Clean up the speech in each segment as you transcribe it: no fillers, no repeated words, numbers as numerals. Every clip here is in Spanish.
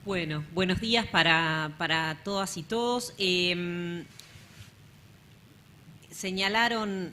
Bueno, buenos días para todas y todos. Señalaron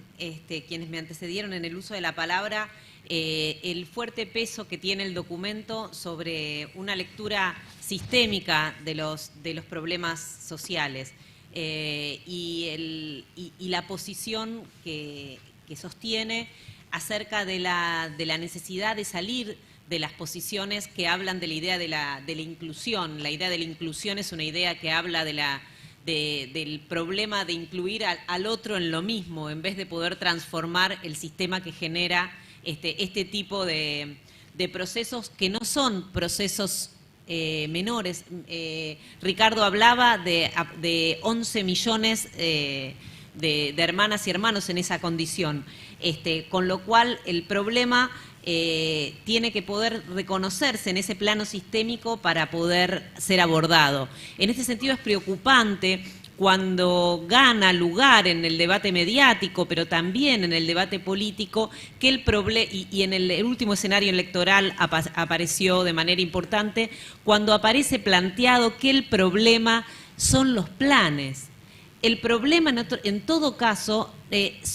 quienes me antecedieron en el uso de la palabra el fuerte peso que tiene el documento sobre una lectura sistémica de los problemas sociales y la posición que sostiene acerca de la necesidad de salir de las posiciones que hablan de la idea de la inclusión. La idea de la inclusión es una idea que habla del problema de incluir al otro en lo mismo, en vez de poder transformar el sistema que genera este tipo de procesos que no son procesos menores. Ricardo hablaba de 11 millones de hermanas y hermanos en esa condición, con lo cual el problema tiene que poder reconocerse en ese plano sistémico para poder ser abordado. En este sentido es preocupante cuando gana lugar en el debate mediático, pero también en el debate político, que y en el último escenario electoral apareció de manera importante, cuando aparece planteado que el problema son los planes. El problema, en todo caso,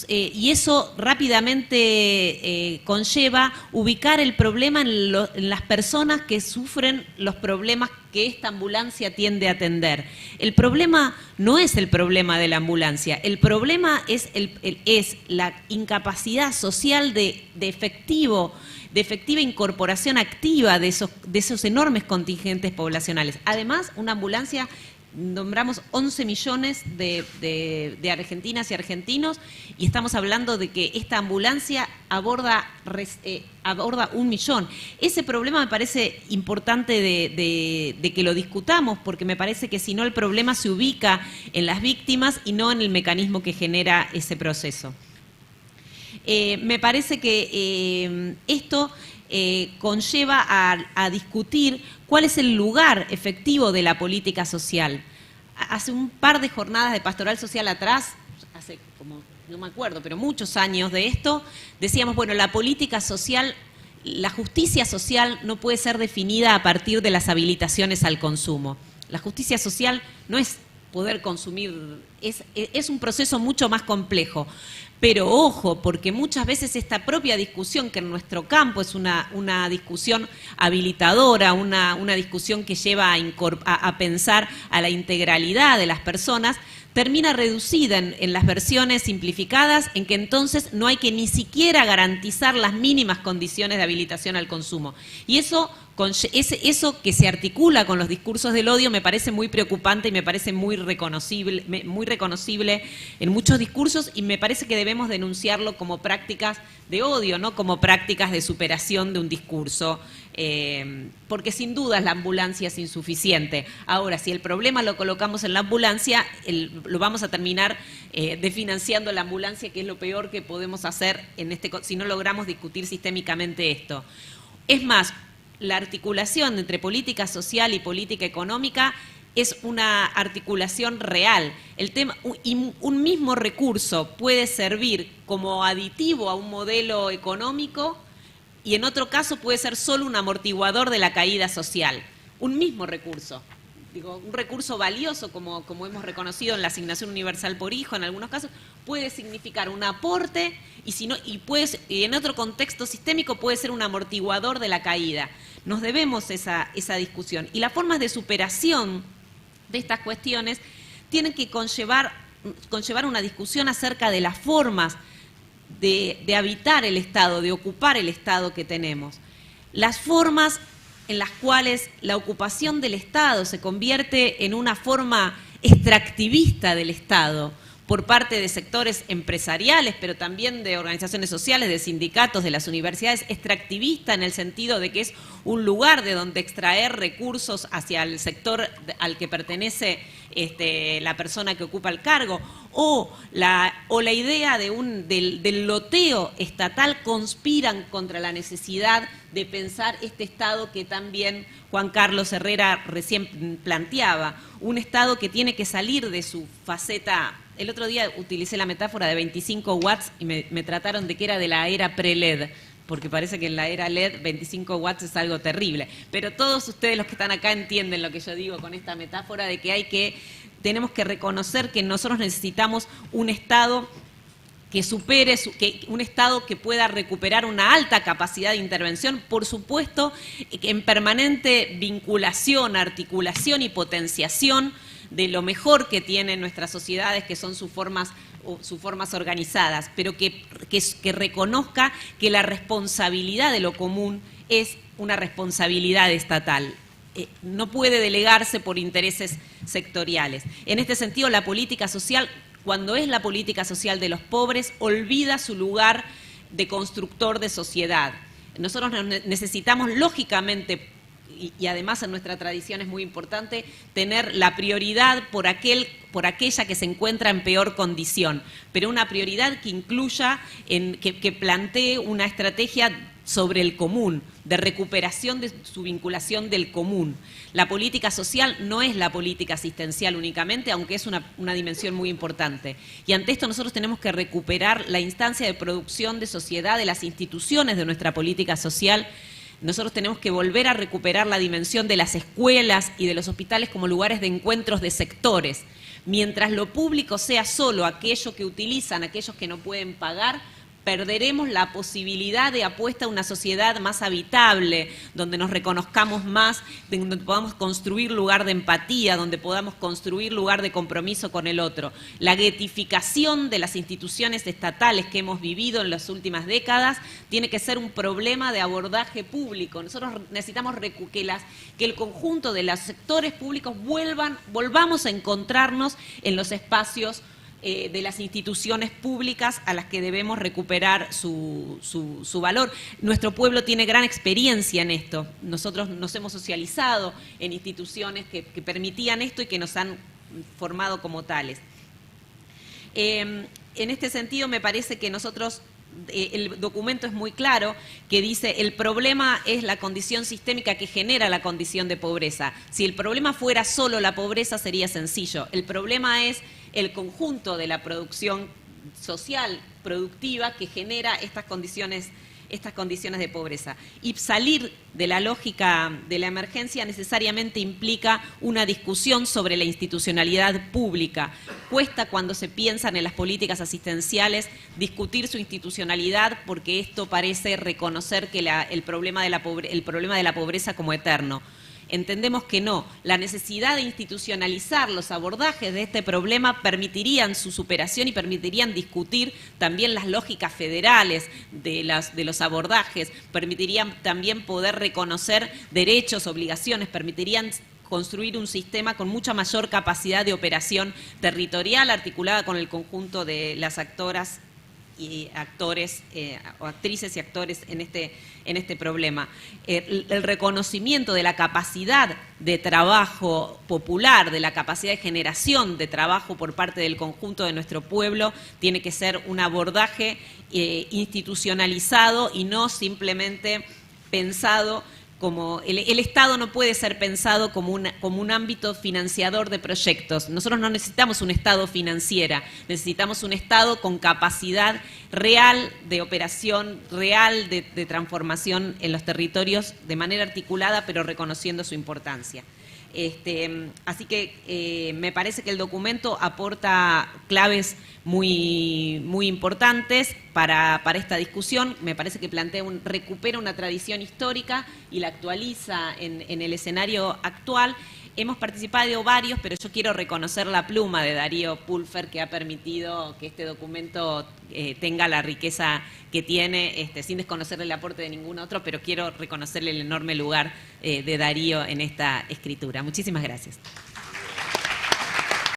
y eso rápidamente conlleva ubicar el problema en las personas que sufren los problemas que esta ambulancia tiende a atender. El problema no es el problema de la ambulancia, el problema es la incapacidad social de efectiva incorporación activa de esos enormes contingentes poblacionales. Además, una ambulancia... Nombramos 11 millones de argentinas y argentinos y estamos hablando de que esta ambulancia aborda 1 millón. Ese problema me parece importante de que lo discutamos, porque me parece que si no el problema se ubica en las víctimas y no en el mecanismo que genera ese proceso. Me parece que esto conlleva a discutir cuál es el lugar efectivo de la política social. Hace un par de jornadas de pastoral social atrás, hace como, no me acuerdo, pero muchos años de esto, decíamos, bueno, la política social, la justicia social no puede ser definida a partir de las habilitaciones al consumo. La justicia social no es poder consumir, es un proceso mucho más complejo. Pero ojo, porque muchas veces esta propia discusión, que en nuestro campo es una discusión habilitadora, una discusión que lleva a pensar a la integralidad de las personas, termina reducida en las versiones simplificadas, en que entonces no hay que ni siquiera garantizar las mínimas condiciones de habilitación al consumo. Y eso que se articula con los discursos del odio me parece muy preocupante y me parece muy reconocible en muchos discursos, y me parece que debemos denunciarlo como prácticas de odio, no como prácticas de superación de un discurso, porque sin duda la ambulancia es insuficiente. Ahora, si el problema lo colocamos en la ambulancia, lo vamos a terminar desfinanciando la ambulancia, que es lo peor que podemos hacer si no logramos discutir sistémicamente esto. Es más, la articulación entre política social y política económica es una articulación real. Un mismo recurso puede servir como aditivo a un modelo económico y en otro caso puede ser solo un amortiguador de la caída social. Un mismo recurso. Un recurso valioso, como hemos reconocido en la asignación universal por hijo, en algunos casos, puede significar un aporte y en otro contexto sistémico puede ser un amortiguador de la caída. Nos debemos esa discusión. Y las formas de superación de estas cuestiones tienen que conllevar una discusión acerca de las formas de habitar el Estado, de ocupar el Estado que tenemos. Las formas en las cuales la ocupación del Estado se convierte en una forma extractivista del Estado por parte de sectores empresariales, pero también de organizaciones sociales, de sindicatos, de las universidades, extractivista en el sentido de que es un lugar de donde extraer recursos hacia el sector al que pertenece la persona que ocupa el cargo, o la idea del loteo estatal, conspiran contra la necesidad de pensar este Estado que también Juan Carlos Herrera recién planteaba, un Estado que tiene que salir de su faceta. El otro día utilicé la metáfora de 25 watts y me trataron de que era de la era pre-LED. porque parece que en la era LED 25 watts es algo terrible. Pero todos ustedes, los que están acá, entienden lo que yo digo con esta metáfora de que tenemos que reconocer que nosotros necesitamos un Estado que supere, un Estado que pueda recuperar una alta capacidad de intervención, por supuesto, en permanente vinculación, articulación y potenciación de lo mejor que tienen nuestras sociedades, que son sus formas organizadas, pero que reconozca que la responsabilidad de lo común es una responsabilidad estatal. No puede delegarse por intereses sectoriales. En este sentido, la política social, cuando es la política social de los pobres, olvida su lugar de constructor de sociedad. Nosotros necesitamos, lógicamente, y además en nuestra tradición es muy importante, tener la prioridad por aquella que se encuentra en peor condición, pero una prioridad que incluya, que plantee una estrategia sobre el común, de recuperación de su vinculación del común. La política social no es la política asistencial únicamente, aunque es una dimensión muy importante. Y ante esto nosotros tenemos que recuperar la instancia de producción de sociedad de las instituciones de nuestra política social. Nosotros tenemos que volver a recuperar la dimensión de las escuelas y de los hospitales como lugares de encuentros de sectores. Mientras lo público sea solo aquello que utilizan aquellos que no pueden pagar, perderemos la posibilidad de apuesta a una sociedad más habitable, donde nos reconozcamos más, donde podamos construir lugar de empatía, donde podamos construir lugar de compromiso con el otro. La guetificación de las instituciones estatales que hemos vivido en las últimas décadas tiene que ser un problema de abordaje público. Nosotros necesitamos que el conjunto de los sectores públicos volvamos a encontrarnos en los espacios de las instituciones públicas a las que debemos recuperar su valor. Nuestro pueblo tiene gran experiencia en esto. Nosotros nos hemos socializado en instituciones que permitían esto y que nos han formado como tales. En este sentido, me parece que nosotros, el documento es muy claro, que dice el problema es la condición sistémica que genera la condición de pobreza. Si el problema fuera solo la pobreza sería sencillo. El problema es el conjunto de la producción social, productiva, que genera estas condiciones de pobreza. Y salir de la lógica de la emergencia necesariamente implica una discusión sobre la institucionalidad pública. Cuesta, cuando se piensan en las políticas asistenciales, discutir su institucionalidad, porque esto parece reconocer que el problema de la pobreza como eterno. Entendemos que no. La necesidad de institucionalizar los abordajes de este problema permitirían su superación y permitirían discutir también las lógicas federales de los abordajes, permitirían también poder reconocer derechos, obligaciones, permitirían construir un sistema con mucha mayor capacidad de operación territorial articulada con el conjunto de las actoras y actores, o actrices y actores en este problema. El reconocimiento de la capacidad de trabajo popular, de la capacidad de generación de trabajo por parte del conjunto de nuestro pueblo, tiene que ser un abordaje institucionalizado y no simplemente pensado como el Estado no puede ser pensado como un ámbito financiador de proyectos. Nosotros no necesitamos un Estado financiera, necesitamos un Estado con capacidad real de operación, real de transformación en los territorios de manera articulada, pero reconociendo su importancia. Así que me parece que el documento aporta claves muy importantes para esta discusión. Me parece que recupera una tradición histórica y la actualiza en el escenario actual. Hemos participado varios, pero yo quiero reconocer la pluma de Darío Pulfer, que ha permitido que este documento tenga la riqueza que tiene, sin desconocerle el aporte de ningún otro, pero quiero reconocerle el enorme lugar de Darío en esta escritura. Muchísimas gracias.